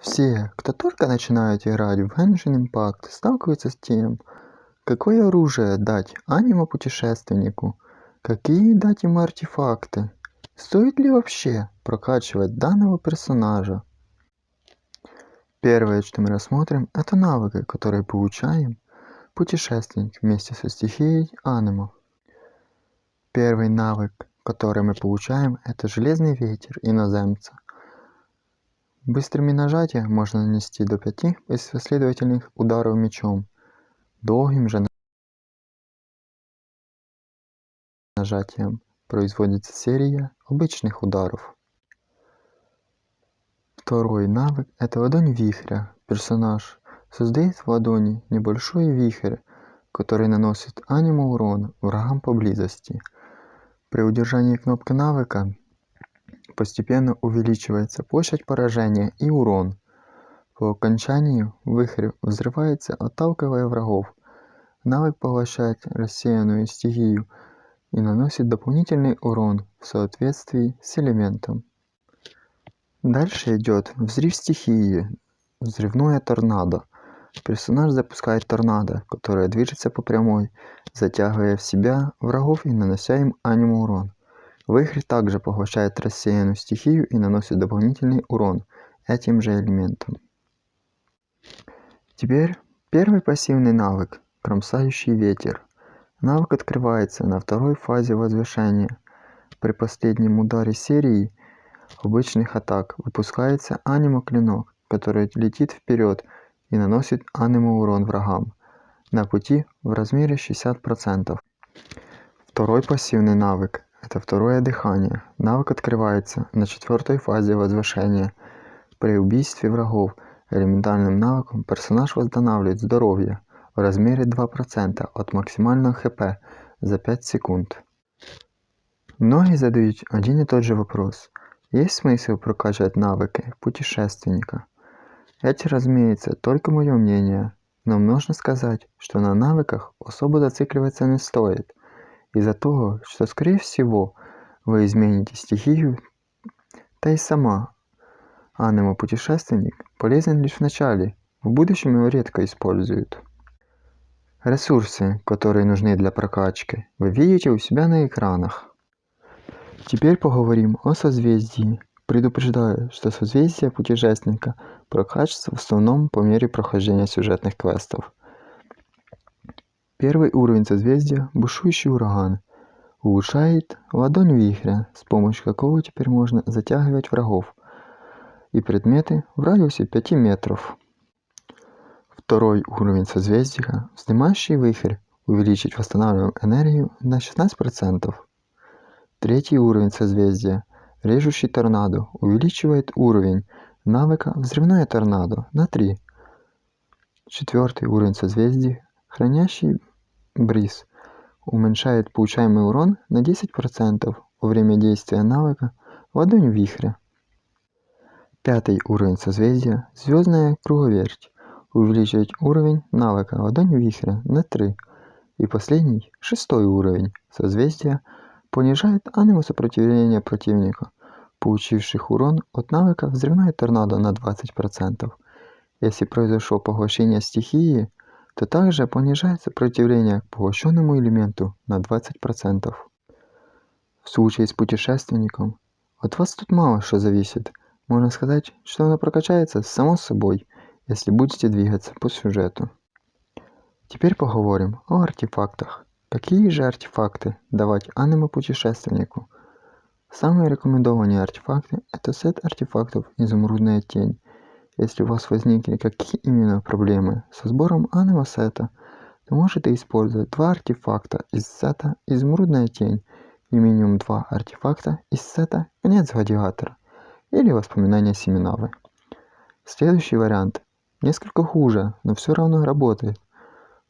Все, кто только начинают играть в Genshin Impact, сталкиваются с тем, какое оружие дать аниме-путешественнику, какие дать ему артефакты, стоит ли вообще прокачивать данного персонажа. Первое, что мы рассмотрим, это навыки, которые получаем путешественник вместе со стихией аниме. Первый навык, который мы получаем, это железный ветер иноземца. Быстрыми нажатием можно нанести до 5 последовательных ударов мечом. Долгим же нажатием производится серия обычных ударов. Второй навык – это ладонь вихря. Персонаж создает в ладони небольшой вихрь, который наносит аниме урон врагам поблизости. При удержании кнопки навыка постепенно увеличивается площадь поражения и урон. По окончанию вихрь взрывается, отталкивая врагов. Навык поглощает рассеянную стихию и наносит дополнительный урон в соответствии с элементом. Дальше идет взрыв стихии, взрывное торнадо. Персонаж запускает торнадо, которое движется по прямой, затягивая в себя врагов и нанося им аниме урон. Вихрь также поглощает рассеянную стихию и наносит дополнительный урон этим же элементом. Теперь первый пассивный навык – кромсающий ветер. Навык открывается на второй фазе возвышения. При последнем ударе серии обычных атак выпускается аниме-клинок, который летит вперед и наносит аниме-урон врагам на пути в размере 60%. Второй пассивный навык – это второе дыхание. Навык открывается на четвертой фазе возвышения. При убийстве врагов элементальным навыком персонаж восстанавливает здоровье в размере 2% от максимального хп за 5 секунд. Многие задают один и тот же вопрос. Есть смысл прокачивать навыки путешественника? Это, разумеется, только мое мнение, но можно сказать, что на навыках особо зацикливаться не стоит, из-за того, что скорее всего вы измените стихию, да и сама аниме-путешественник полезен лишь в начале, в будущем его редко используют. Ресурсы, которые нужны для прокачки, вы видите у себя на экранах. Теперь поговорим о созвездии. Предупреждаю, что созвездие путешественника прокачивается в основном по мере прохождения сюжетных квестов. Первый уровень созвездия – бушующий ураган. Улучшает ладонь вихря, с помощью которого теперь можно затягивать врагов и предметы в радиусе 5 метров. Второй уровень созвездия – вздымающий вихрь, увеличить восстанавливаемую энергию на 16%. Третий уровень созвездия – режущий торнадо, увеличивает уровень навыка взрывное торнадо на 3. Четвертый уровень созвездия – хранящий бриз, уменьшает получаемый урон на 10% во время действия навыка ладонь вихря. Пятый уровень созвездия – звездная круговерть, увеличивает уровень навыка ладонь вихря на 3. И последний, шестой уровень созвездия – понижает аниме-сопротивление противника, получивших урон от навыка взрывное торнадо на 20%. Если произошло поглощение стихии, то также понижает сопротивление к поглощенному элементу на 20%. В случае с путешественником, от вас тут мало что зависит. Можно сказать, что оно прокачается само собой, если будете двигаться по сюжету. Теперь поговорим о артефактах. Какие же артефакты давать аниме-путешественнику? Самые рекомендованные артефакты – это сет артефактов «Изумрудная тень». Если у вас возникли какие именно проблемы со сбором аниме-сета, то можете использовать 2 артефакта из сета «Изумрудная тень» и минимум 2 артефакта из сета «Конец гладиатора» или «Воспоминания Семинавы». Следующий вариант несколько хуже, но все равно работает.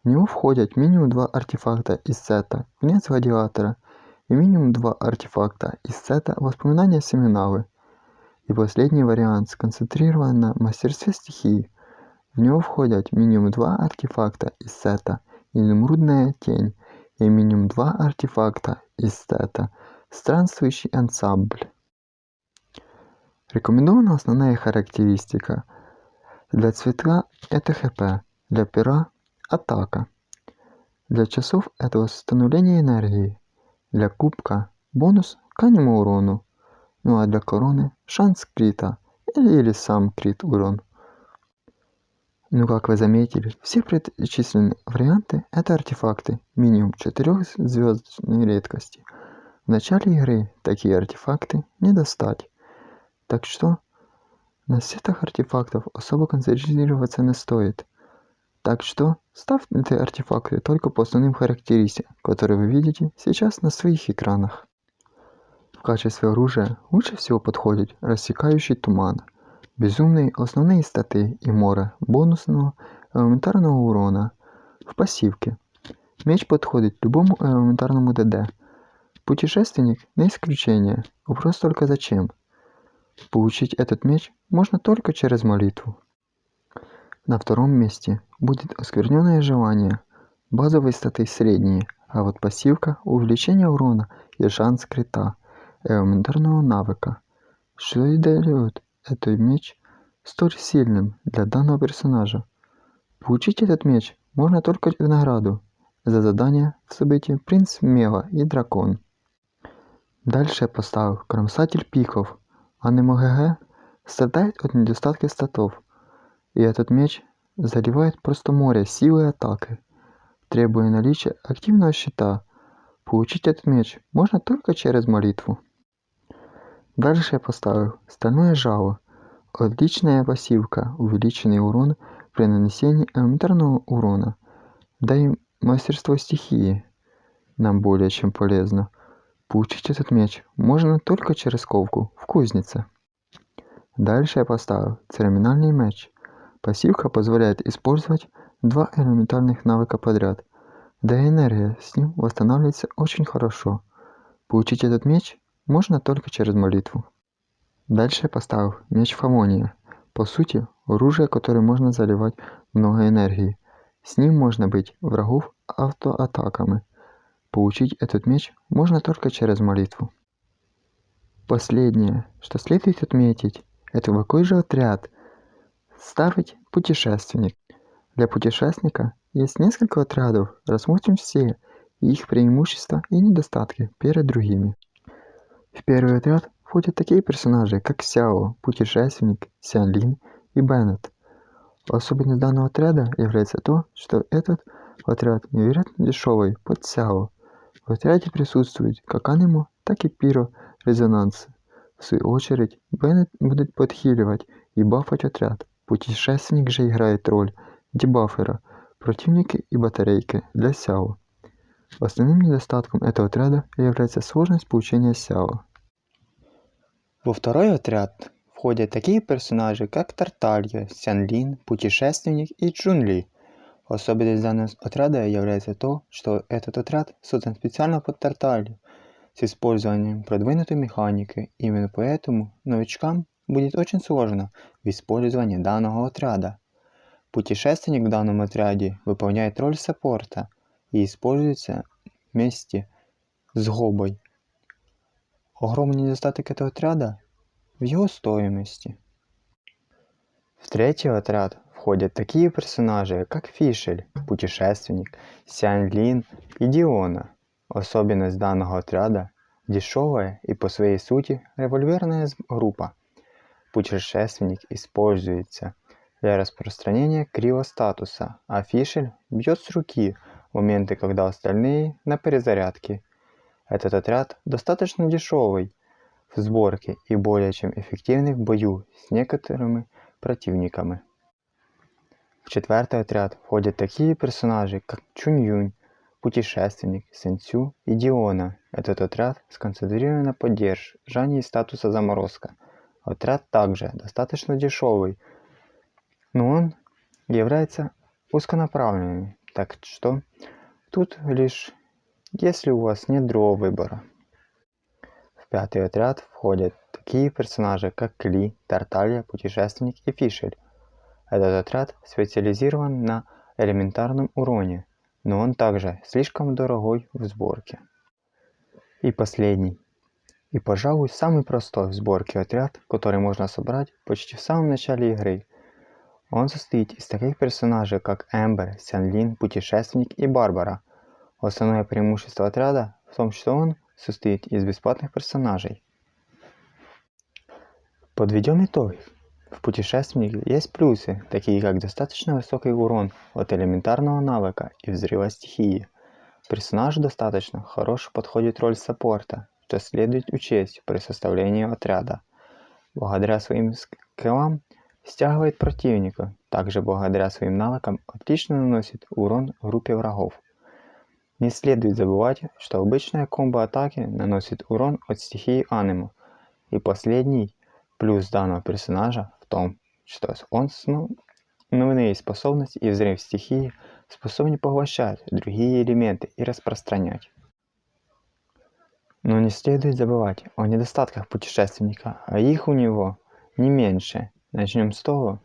В него входят минимум 2 артефакта из сета «Конец гладиатора» и минимум 2 артефакта из сета «Воспоминания Семинавы». И последний вариант сконцентрирован на мастерстве стихии. В него входят минимум 2 артефакта из сета «Изумрудная тень» и минимум 2 артефакта из сета «Странствующий ансамбль». Рекомендована основная характеристика Для цветка это ХП, для пера – атака. Для часов это восстановление энергии. Для кубка – бонус к крайнему урону. Ну а для короны – шанс крита или сам крит урон. Ну как вы заметили, все перечисленные варианты – это артефакты минимум 4-звездной редкости. В начале игры такие артефакты не достать. Так что на сетах артефактов особо концентрироваться не стоит. Так что ставьте артефакты только по основным характеристикам, которые вы видите сейчас на своих экранах. В качестве оружия лучше всего подходит рассекающий туман, безумные основные статы и море бонусного элементарного урона в пассивке. Меч подходит любому элементарному ДД. Путешественник не исключение, вопрос только зачем. Получить этот меч можно только через молитву. На втором месте будет оскверненное желание. Базовые статы средние, а вот пассивка увеличение урона и шанс крита элементарного навыка. Что и делает этот меч столь сильным для данного персонажа. Получить этот меч можно только в награду за задание в событии Принц Мега и Дракон. Дальше я поставил Кромсатель Пиков. Аниме ГГ страдает от недостатка статов, и этот меч заливает просто море силы и атаки, требуя наличия активного щита. Получить этот меч можно только через молитву. Дальше я поставил Стальное Жало. Отличная пассивка, увеличенный урон при нанесении элементарного урона. Да и мастерство стихии нам более чем полезно. Получить этот меч можно только через ковку в кузнице. Дальше я поставил Церемониальный меч. Пассивка позволяет использовать два элементарных навыка подряд. Да и энергия с ним восстанавливается очень хорошо. Получить этот меч можно только через молитву. Дальше я поставил Меч Фамония. По сути, оружие, которое можно заливать много энергии. С ним можно бить врагов автоатаками. Получить этот меч можно только через молитву. Последнее, что следует отметить, это в какой же отряд ставить путешественник. Для путешественника есть несколько отрядов, рассмотрим все их преимущества и недостатки перед другими. В первый отряд входят такие персонажи, как Сяо, путешественник, Сянлин и Беннет. Особенность данного отряда является то, что этот отряд невероятно дешевый под Сяо. В отряде присутствуют как аниме, так и пиро резонансы. В свою очередь, Беннет будет подхиливать и бафать отряд. Путешественник же играет роль дебафера, противники и батарейки для Сяо. Основным недостатком этого отряда является сложность получения Сяо. Во второй отряд входят такие персонажи, как Тарталья, Сянлин, Путешественник и Чжунли. Особенность данного отряда является то, что этот отряд создан специально под Тарталью, с использованием продвинутой механики. Именно поэтому новичкам будет очень сложно в использовании данного отряда. Путешественник в данном отряде выполняет роль саппорта и используется вместе с Гобой. Огромный недостаток этого отряда в его стоимости. В третий отряд входят такие персонажи, как Фишель, Путешественник, Сянлин и Диона. Особенность данного отряда – дешевая и по своей сути револьверная группа. Путешественник используется для распространения криостатуса, а Фишель бьет с руки в моменты, когда остальные на перезарядке. Этот отряд достаточно дешевый в сборке и более чем эффективный в бою с некоторыми противниками. В четвертый отряд входят такие персонажи, как Чунь-Юнь, Путешественник, Сэнцю и Диона. Этот отряд сконцентрирован на поддержании статуса заморозка. Отряд также достаточно дешевый, но он является узконаправленным, так что тут лишь если у вас нет другого выбора. В пятый отряд входят такие персонажи, как Кли, Тарталья, Путешественник и Фишель. Этот отряд специализирован на элементарном уроне, но он также слишком дорогой в сборке. И последний, и пожалуй самый простой в сборке отряд, который можно собрать почти в самом начале игры. Он состоит из таких персонажей, как Эмбер, Сянлин, Путешественник и Барбара. Основное преимущество отряда в том, что он состоит из бесплатных персонажей. Подведем итог. В Путешественнике есть плюсы, такие как достаточно высокий урон от элементарного навыка и взрыва стихии. Персонажу достаточно хорошо подходит роль саппорта, что следует учесть при составлении отряда. Благодаря своим скиллам стягивает противника, также благодаря своим навыкам отлично наносит урон группе врагов. Не следует забывать, что обычная комбо-атаки наносит урон от стихии анима, и последний плюс данного персонажа в том, что он основные способности и взрыв стихии способны поглощать другие элементы и распространять. Но не следует забывать о недостатках путешественника, а их у него не меньше. Начнем с того,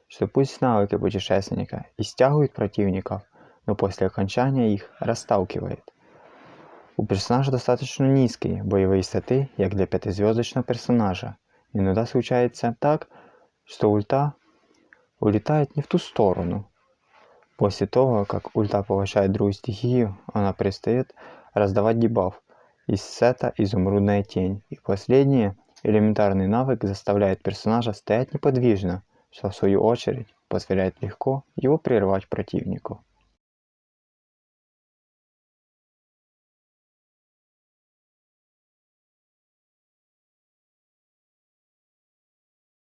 что пусть навыки путешественника и стягивают противников, но после окончания их расталкивает. У персонажа достаточно низкие боевые статы, как для 5-звездочного персонажа. Иногда случается так, что ульта улетает не в ту сторону. После того, как ульта поглощает другую стихию, она перестает раздавать дебаф из сета «Изумрудная тень». И последнее, элементарный навык заставляет персонажа стоять неподвижно, что в свою очередь позволяет легко его прервать противнику.